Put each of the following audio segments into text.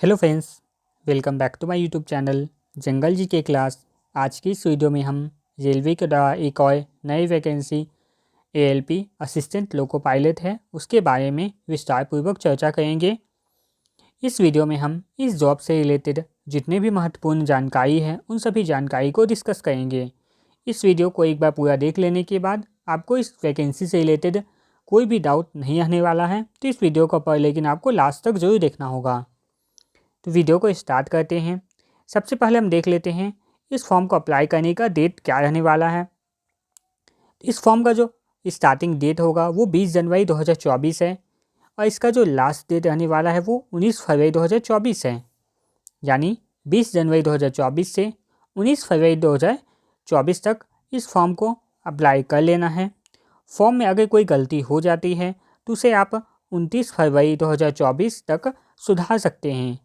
Hello friends, welcome back to my YouTube channel जंगल जी के क्लास। आज की इस वीडियो में हम रेलवे के द्वारा एक और नई vacancy ALP assistant loco pilot है उसके बारे में विस्तार पूर्वक चर्चा करेंगे। इस वीडियो में हम इस जॉब से रिलेटेड जितने भी महत्वपूर्ण जानकारी है उन सभी जानकारी को डिस्कस करेंगे। इस वीडियो को एक बार पूरा देख लेने के बाद आपको इस वैकेंसी से रिलेटेड कोई भी डाउट नहीं आने वाला है, तो इस वीडियो को पर लेकिन आपको लास्ट तक जरूर देखना होगा। तो वीडियो को स्टार्ट करते हैं। सबसे पहले हम देख लेते हैं इस फॉर्म को अप्लाई करने का डेट क्या रहने वाला है। इस फॉर्म का जो स्टार्टिंग डेट होगा वो 20 जनवरी 2024 है और इसका जो लास्ट डेट रहने वाला है वो 19 फरवरी 2024 है। यानी 20 जनवरी 2024 से 19 फरवरी 2024 तक इस फॉर्म को अप्लाई कर लेना है। फॉर्म में अगर कोई गलती हो जाती है तो उसे आप 29 फरवरी 2024 तक सुधार सकते हैं,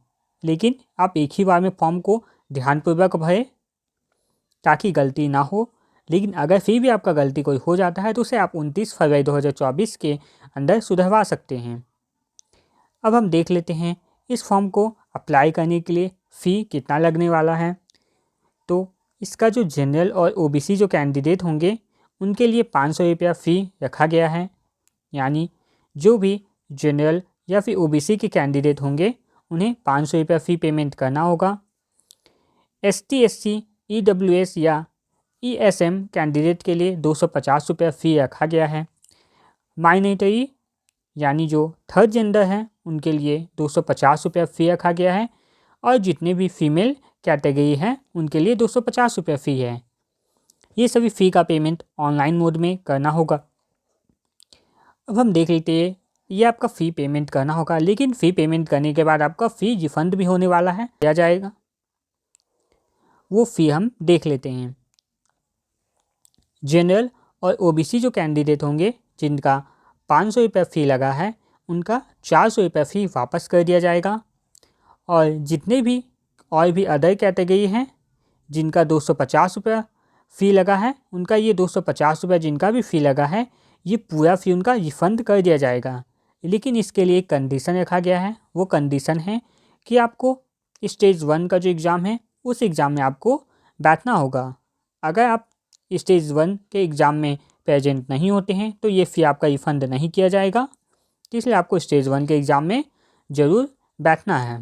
लेकिन आप एक ही बार में फॉर्म को ध्यानपूर्वक भरें ताकि गलती ना हो। लेकिन अगर फिर भी आपका गलती कोई हो जाता है तो उसे आप 29 फरवरी 2024 के अंदर सुधरवा सकते हैं। अब हम देख लेते हैं इस फॉर्म को अप्लाई करने के लिए फ़ी कितना लगने वाला है। तो इसका जो जनरल और ओबीसी जो कैंडिडेट होंगे उनके लिए 500 रुपया फ़ी रखा गया है। यानी जो भी जनरल या फिर ओबीसी के कैंडिडेट होंगे उन्हें 500 रुपया फ़ी पेमेंट करना होगा। एसटी, एससी, ईडब्ल्यूएस या ईएसएम कैंडिडेट के लिए 250 रुपया फ़ी रखा गया है। माइनॉरिटी यानी जो थर्ड जेंडर है उनके लिए 250 रुपया फ़ी रखा गया है और जितने भी फीमेल कैटेगरी हैं उनके लिए 250 रुपया फ़ी है। ये सभी फ़ी का पेमेंट ऑनलाइन मोड में करना होगा। अब हम देख लेते हैं ये आपका फ़ी पेमेंट करना होगा, लेकिन फ़ी पेमेंट करने के बाद आपका फ़ी रिफंड भी होने वाला है, दिया जाएगा। वो फ़ी हम देख लेते हैं। जनरल और ओबीसी जो कैंडिडेट होंगे जिनका 500 रुपया फ़ी लगा है उनका 400 रुपया फ़ी वापस कर दिया जाएगा। और जितने भी और भी अदर कैटेगरी हैं जिनका 250 रुपया फ़ी लगा है उनका ये 250 रुपया जिनका भी फ़ी लगा है ये पूरा फ़ी उनका रिफ़ंड कर दिया जाएगा। लेकिन इसके लिए एक कंडीशन रखा गया है। वो कंडीशन है कि आपको स्टेज 1 का जो एग्ज़ाम है उस एग्ज़ाम में आपको बैठना होगा। अगर आप स्टेज 1 के एग्ज़ाम में प्रेजेंट नहीं होते हैं तो ये फ़ी आपका रिफ़ंड नहीं किया जाएगा, इसलिए आपको स्टेज 1 के एग्ज़ाम में ज़रूर बैठना है।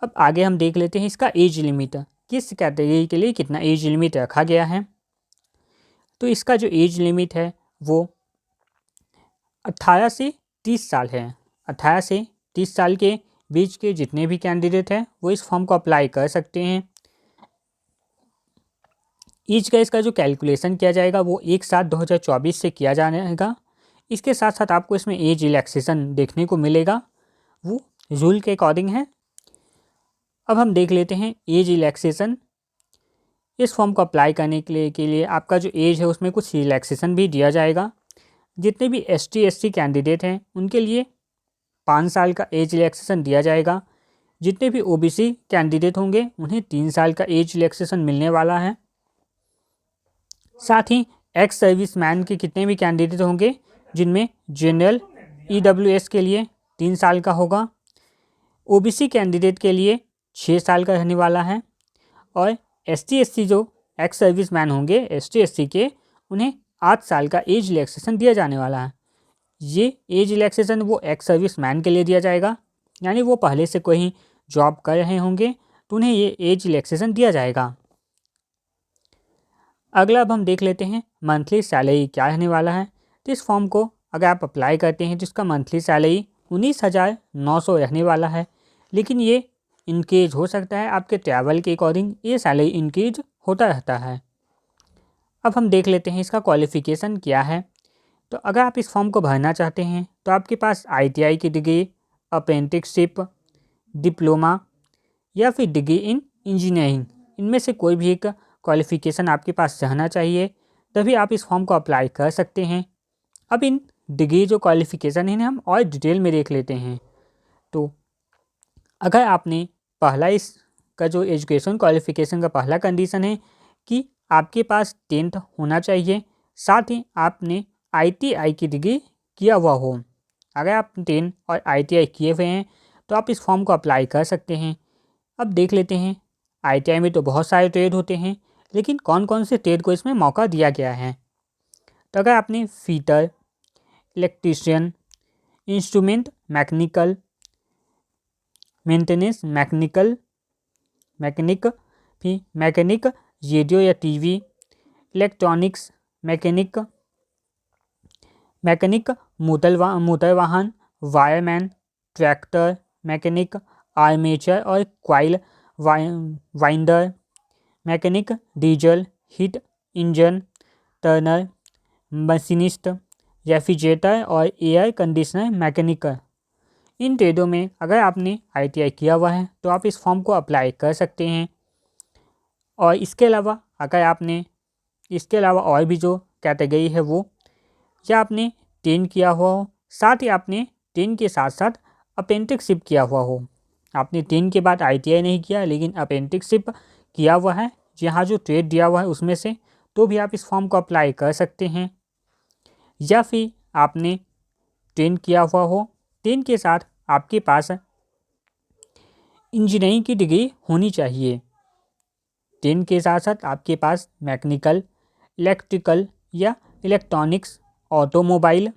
अब आगे हम देख लेते हैं इसका एज लिमिट, किस कैटेगरी के लिए कितना एज लिमिट रखा गया है। तो इसका जो एज लिमिट है वो 18 से 30 साल है। 18 से 30 साल के बीच के जितने भी कैंडिडेट हैं वो इस फॉर्म को अप्लाई कर सकते हैं। एज का इसका जो कैलकुलेशन किया जाएगा वो 1/7/2024 से किया जाएगा। इसके साथ साथ आपको इसमें एज रिलैक्सेशन देखने को मिलेगा, वो रूल के अकॉर्डिंग है। अब हम देख लेते हैं एज रिलैक्सेशन। इस फॉर्म को अप्लाई करने के लिए आपका जो एज है उसमें कुछ रिलैक्सेशन भी दिया जाएगा। जितने भी एसटी, एससी कैंडिडेट हैं उनके लिए 5 साल का एज रिलैक्सेशन दिया जाएगा। जितने भी ओबीसी कैंडिडेट होंगे उन्हें 3 साल का एज रिलैक्सेशन मिलने वाला है। साथ ही एक्स सर्विस मैन के कितने भी कैंडिडेट होंगे जिनमें जनरल ईडब्ल्यूएस के लिए 3 साल का होगा। ओबीसी कैंडिडेट के लिए 6 साल का रहने वाला है। और एसटी, एससी जो एक्स सर्विस मैन होंगे एसटी, एससी के उन्हें 8 साल का एज रिलैक्सेशन दिया जाने वाला है। ये एज रिलैक्सेशन वो एक्स सर्विस मैन के लिए दिया जाएगा, यानी वो पहले से कोई जॉब कर रहे होंगे तो उन्हें ये एज रिलैक्सेशन दिया जाएगा। अगला अब हम देख लेते हैं मंथली सैलरी क्या रहने वाला है। तो इस फॉर्म को अगर आप अप्लाई करते हैं तो इसका मंथली सैलरी 19,900 रहने वाला है, लेकिन ये इंक्रीज हो सकता है आपके ट्रैवल के अकॉर्डिंग, ये सैलरी इंक्रीज होता रहता है। अब हम देख लेते हैं इसका क्वालिफ़िकेशन क्या है। तो अगर आप इस फॉर्म को भरना चाहते हैं तो आपके पास आईटीआई की डिग्री, अप्रेंटिसशिप, डिप्लोमा या फिर डिग्री इन इंजीनियरिंग, इनमें से कोई भी एक क्वालिफ़िकेशन आपके पास रहना चाहिए, तभी आप इस फॉर्म को अप्लाई कर सकते हैं। अब इन डिग्री जो क्वालिफ़िकेशन है हम और डिटेल में देख लेते हैं। तो अगर आपने पहला इसका जो एजुकेशन क्वालिफ़िकेशन का पहला कंडीशन है कि आपके पास 10th होना चाहिए, साथ ही आपने आईटीआई की डिग्री किया हुआ हो। अगर आप 10 और आईटीआई किए हुए हैं तो आप इस फॉर्म को अप्लाई कर सकते हैं। अब देख लेते हैं, ITI में तो बहुत सारे ट्रेड होते हैं, लेकिन कौन कौन से ट्रेड को इसमें मौका दिया गया है। तो अगर आपने fitter, electrician, instrument mechanical, maintenance mechanic radio या टीवी, इलेक्ट्रॉनिक्स मैकेनिक मोटर वाहन, वायरमैन, ट्रैक्टर मैकेनिक, आर्मेचर और coil winder mechanic, diesel, heat engine Turner, machinist, refrigerator और एयर कंडीशनर मैकेनिक। इन ट्रेडों में अगर आपने ITI किया हुआ है तो आप इस फॉर्म को अप्लाई कर सकते हैं। और इसके अलावा और भी जो कैटेगरी है वो, या आपने 10 किया हुआ हो, साथ ही आपने 10 के साथ साथ अप्रेंटिसशिप किया हुआ हो। आपने 10 के बाद ITI नहीं किया लेकिन अप्रेंटिसशिप किया हुआ है जहाँ जो ट्रेड दिया हुआ है उसमें से, तो भी आप इस फॉर्म को अप्लाई कर सकते हैं। या फिर आपने 10 किया हुआ हो, 10 के साथ आपके पास इंजीनियरिंग की डिग्री होनी चाहिए। 10 के साथ साथ आपके पास मैकेनिकल, इलेक्ट्रिकल या इलेक्ट्रॉनिक्स, ऑटोमोबाइल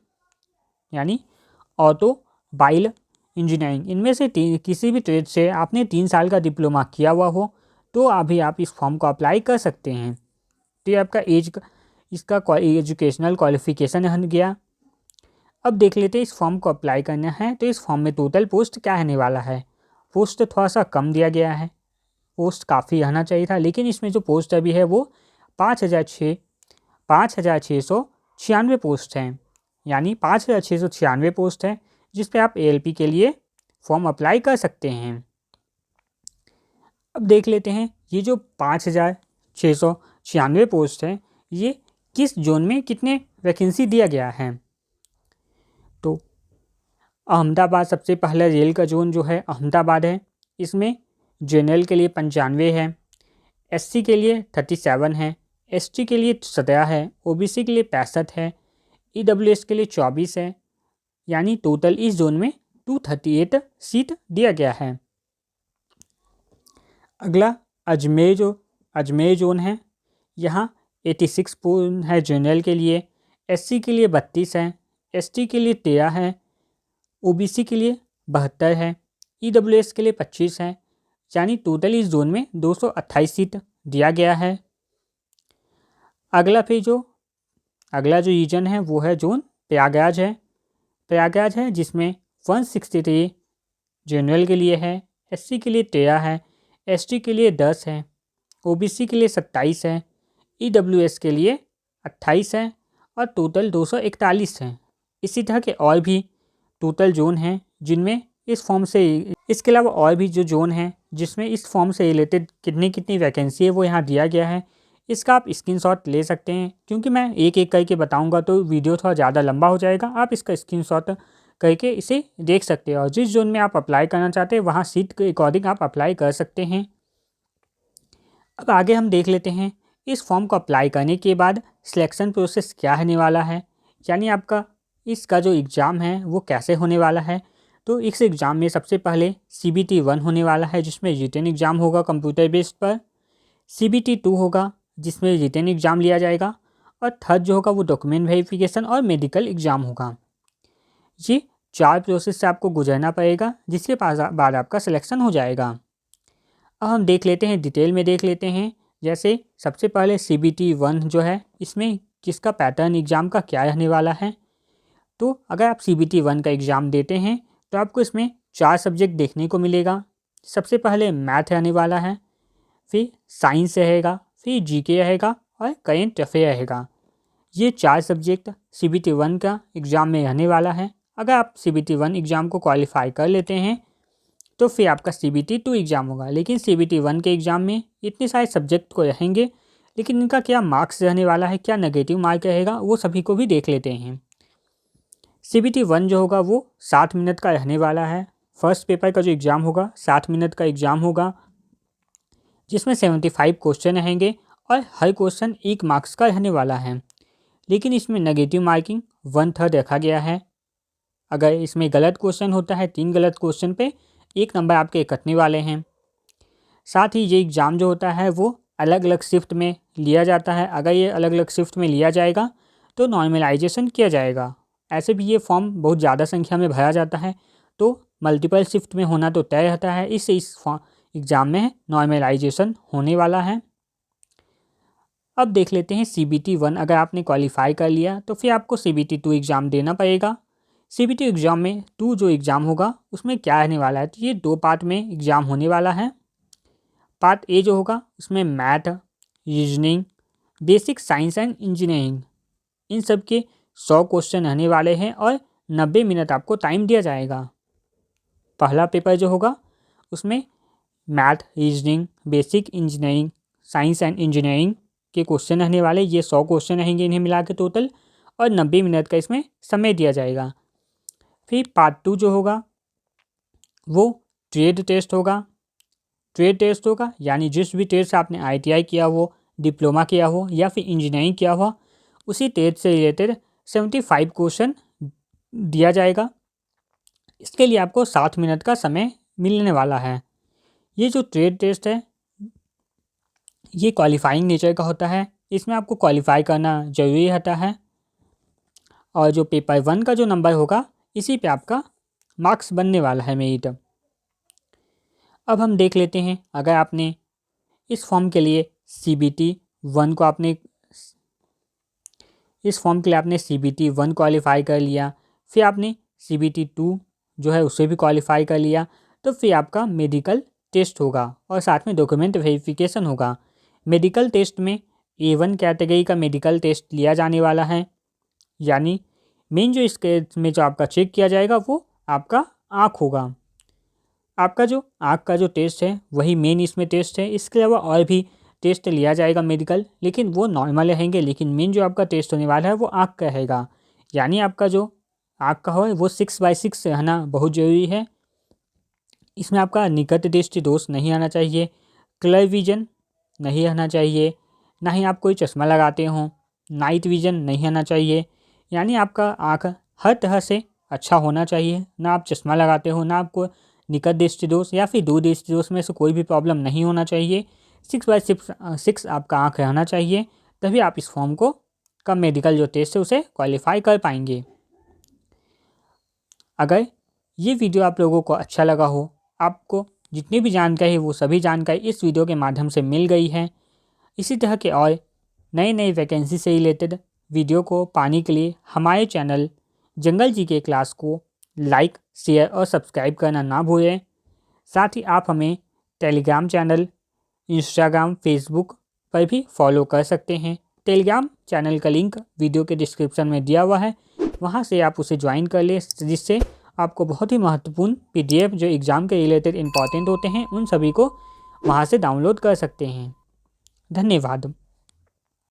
इंजीनियरिंग, इनमें से किसी भी ट्रेड से आपने 3 साल का डिप्लोमा किया हुआ हो तो अभी आप इस फॉर्म को अप्लाई कर सकते हैं। तो ये आपका इसका एजुकेशनल क्वालिफिकेशन बन गया। अब देख लेते हैं इस फॉर्म को अप्लाई करना है तो इस फॉर्म में टोटल पोस्ट क्या रहने वाला है। पोस्ट थोड़ा सा कम दिया गया है, पोस्ट काफ़ी रहना चाहिए था, लेकिन इसमें जो पोस्ट अभी है वो 5,696 पोस्ट हैं, यानी 5,696 पोस्ट है जिस पे आप ALP के लिए फॉर्म अप्लाई कर सकते हैं। अब देख लेते हैं ये जो 5,696 पोस्ट है ये किस जोन में कितने वैकेंसी दिया गया है। तो अहमदाबाद सबसे पहला रेल का जोन जो है अहमदाबाद है। इसमें जनरल के लिए 95 है, SC के लिए 37 है, ST के लिए 17 है, OBC के लिए 65 है, EWS के लिए 24 है, यानी टोटल इस जोन में 238 सीट दिया गया है। अगला अजमेर जोन है, यहाँ 86 पोस्ट है जनरल के लिए, SC के लिए 32 है, ST के लिए 13 है, OBC के लिए 72 है, EWS के लिए 25 है, यानी टोटल इस जोन में 228 सीट दिया गया है। अगला जो रीजन है वो है जोन प्रयागराज है जिसमें 163 जनरल के लिए है, SC के लिए 13 है, ST के लिए 10 है, OBC के लिए 27 है, EWS के लिए 28 है और टोटल 241 है। इसी तरह के और भी टोटल जोन हैं जिनमें इस फॉर्म से, इसके अलावा और भी जो जोन हैं जिसमें इस फॉर्म से रिलेटेड कितनी वैकेंसी है वो यहाँ दिया गया है। इसका आप स्क्रीनशॉट ले सकते हैं, क्योंकि मैं एक एक करके बताऊंगा तो वीडियो थोड़ा ज़्यादा लंबा हो जाएगा। आप इसका स्क्रीनशॉट करके इसे देख सकते हैं और जिस जोन में आप अप्लाई करना चाहते हैं वहाँ सीट के अकॉर्डिंग आप अप्लाई कर सकते हैं। अब आगे हम देख लेते हैं इस फॉर्म को अप्लाई करने के बाद सिलेक्शन प्रोसेस क्या होने वाला है, यानी आपका इसका जो एग्ज़ाम है वो कैसे होने वाला है। तो इस एग्ज़ाम में सबसे पहले CBT 1 होने वाला है जिसमें रिटन एग्ज़ाम होगा कंप्यूटर बेस्ड पर, CBT 2 होगा जिसमें रिटन एग्ज़ाम लिया जाएगा, और थर्ड जो होगा वो डॉक्यूमेंट वेरिफिकेशन और मेडिकल एग्ज़ाम होगा। ये 4 प्रोसेस से आपको गुजरना पड़ेगा जिसके बाद आपका सिलेक्शन हो जाएगा। अब हम देख लेते हैं, डिटेल में देख लेते हैं। जैसे सबसे पहले CBT 1 जो है इसमें किसका पैटर्न एग्ज़ाम का क्या रहने वाला है। तो अगर आप CBT 1 का एग्ज़ाम देते हैं तो आपको इसमें 4 सब्जेक्ट देखने को मिलेगा। सबसे पहले मैथ रहने वाला है, फिर साइंस रहेगा, फिर GK रहेगा और करेंट अफेयर रहेगा। ये 4 सब्जेक्ट CBT 1 का एग्ज़ाम में रहने वाला है। अगर आप CBT 1 एग्ज़ाम को क्वालिफाई कर लेते हैं तो फिर आपका CBT 2 एग्ज़ाम होगा। लेकिन CBT 1 के एग्ज़ाम में इतने सारे सब्जेक्ट को रहेंगे, लेकिन इनका क्या मार्क्स रहने वाला है, क्या नेगेटिव मार्क रहेगा, वो सभी को भी देख लेते हैं। CBT 1 जो होगा वो 60 मिनट का रहने वाला है। फर्स्ट पेपर का जो एग्ज़ाम होगा 60 मिनट का एग्ज़ाम होगा जिसमें 75 क्वेश्चन रहेंगे और हर क्वेश्चन 1 मार्क्स का रहने वाला है। लेकिन इसमें नेगेटिव मार्किंग 1/3 रखा गया है। अगर इसमें गलत क्वेश्चन होता है, 3 गलत क्वेश्चन पे 1 नंबर आपके कटने वाले हैं। साथ ही ये एग्ज़ाम जो होता है वो अलग अलग शिफ्ट में लिया जाता है। अगर ये अलग अलग शिफ्ट में लिया जाएगा तो नॉर्मलाइजेशन किया जाएगा। ऐसे भी ये फॉर्म बहुत ज़्यादा संख्या में भरा जाता है, तो मल्टीपल शिफ्ट में होना तो तय रहता है। इससे इस एग्ज़ाम में नॉर्मलाइजेशन होने वाला है। अब देख लेते हैं CBT 1 अगर आपने क्वालिफाई कर लिया तो फिर आपको CBT 2 एग्ज़ाम देना पड़ेगा। CBT एग्ज़ाम में 2 जो एग्ज़ाम होगा उसमें क्या रहने वाला है, तो ये 2 पार्ट में एग्ज़ाम होने वाला है। पार्ट ए जो होगा उसमें math, reasoning, basic science and engineering, इन सब के 100 क्वेश्चन रहने वाले हैं और 90 मिनट आपको टाइम दिया जाएगा। पहला पेपर जो होगा उसमें math, reasoning, basic engineering, science and engineering के क्वेश्चन रहने वाले, ये 100 क्वेश्चन रहेंगे इन्हें मिला के टोटल, और 90 मिनट का इसमें समय दिया जाएगा। फिर पार्ट 2 जो होगा वो ट्रेड टेस्ट होगा। ट्रेड टेस्ट होगा यानी जिस भी ट्रेड से आपने ITI किया हो, डिप्लोमा किया हो या फिर इंजीनियरिंग किया हो, उसी ट्रेड से रिलेटेड 75 क्वेश्चन दिया जाएगा। इसके लिए आपको 60 मिनट का समय मिलने वाला है। ये जो ट्रेड टेस्ट है ये क्वालिफाइंग नेचर का होता है, इसमें आपको क्वालिफाई करना ज़रूरी रहता है। और जो पेपर 1 का जो नंबर होगा इसी पे आपका मार्क्स बनने वाला है, मेरिट। अब हम देख लेते हैं अगर आपने इस फॉर्म के लिए CBT 1 को आपने CBT 1 क्वालिफाई कर लिया, फिर आपने CBT 2 जो है उसे भी क्वालिफाई कर लिया, तो फिर आपका मेडिकल टेस्ट होगा और साथ में डॉक्यूमेंट वेरिफिकेशन होगा। मेडिकल टेस्ट में A1 कैटेगरी का मेडिकल टेस्ट लिया जाने वाला है, यानी मेन जो इसके में जो आपका चेक किया जाएगा वो आपका आँख होगा। आपका जो आँख का जो टेस्ट है वही मेन इसमें टेस्ट है। इसके अलावा और भी टेस्ट लिया जाएगा मेडिकल, लेकिन वो नॉर्मल रहेंगे। लेकिन मेन जो आपका टेस्ट होने वाला है वो आँख का रहेगा, यानी आपका जो आँख का हो वो 6/6 रहना बहुत ज़रूरी है। इसमें आपका निकट दृष्टि दोष नहीं आना चाहिए, क्लर विजन नहीं रहना चाहिए, ना ही आप कोई चश्मा लगाते हों, नाइट विजन नहीं आना चाहिए, यानी आपका आँख हर तरह से अच्छा होना चाहिए। ना आप चश्मा लगाते हो, ना आपको निकट दृष्टि दोष या फिर दूर दृष्टि दोष में से कोई भी प्रॉब्लम नहीं होना चाहिए। 6/6 आपका आँख रहना चाहिए, तभी आप इस फॉर्म को का मेडिकल जो टेस्ट है उसे क्वालिफाई कर पाएंगे। अगर ये वीडियो आप लोगों को अच्छा लगा हो, आपको जितनी भी जानकारी है वो सभी जानकारी इस वीडियो के माध्यम से मिल गई है, इसी तरह के और नई नई वैकेंसी से रिलेटेड वीडियो को पाने के लिए हमारे चैनल जंगल जी के क्लास को लाइक, शेयर और सब्सक्राइब करना ना भूलें। साथ ही आप हमें टेलीग्राम चैनल, इंस्टाग्राम, फेसबुक पर भी फॉलो कर सकते हैं। टेलीग्राम चैनल का लिंक वीडियो के डिस्क्रिप्शन में दिया हुआ है, वहां से आप उसे ज्वाइन कर लें, जिससे आपको बहुत ही महत्वपूर्ण PDF जो एग्ज़ाम के रिलेटेड इंपॉर्टेंट होते हैं उन सभी को वहां से डाउनलोड कर सकते हैं। धन्यवाद।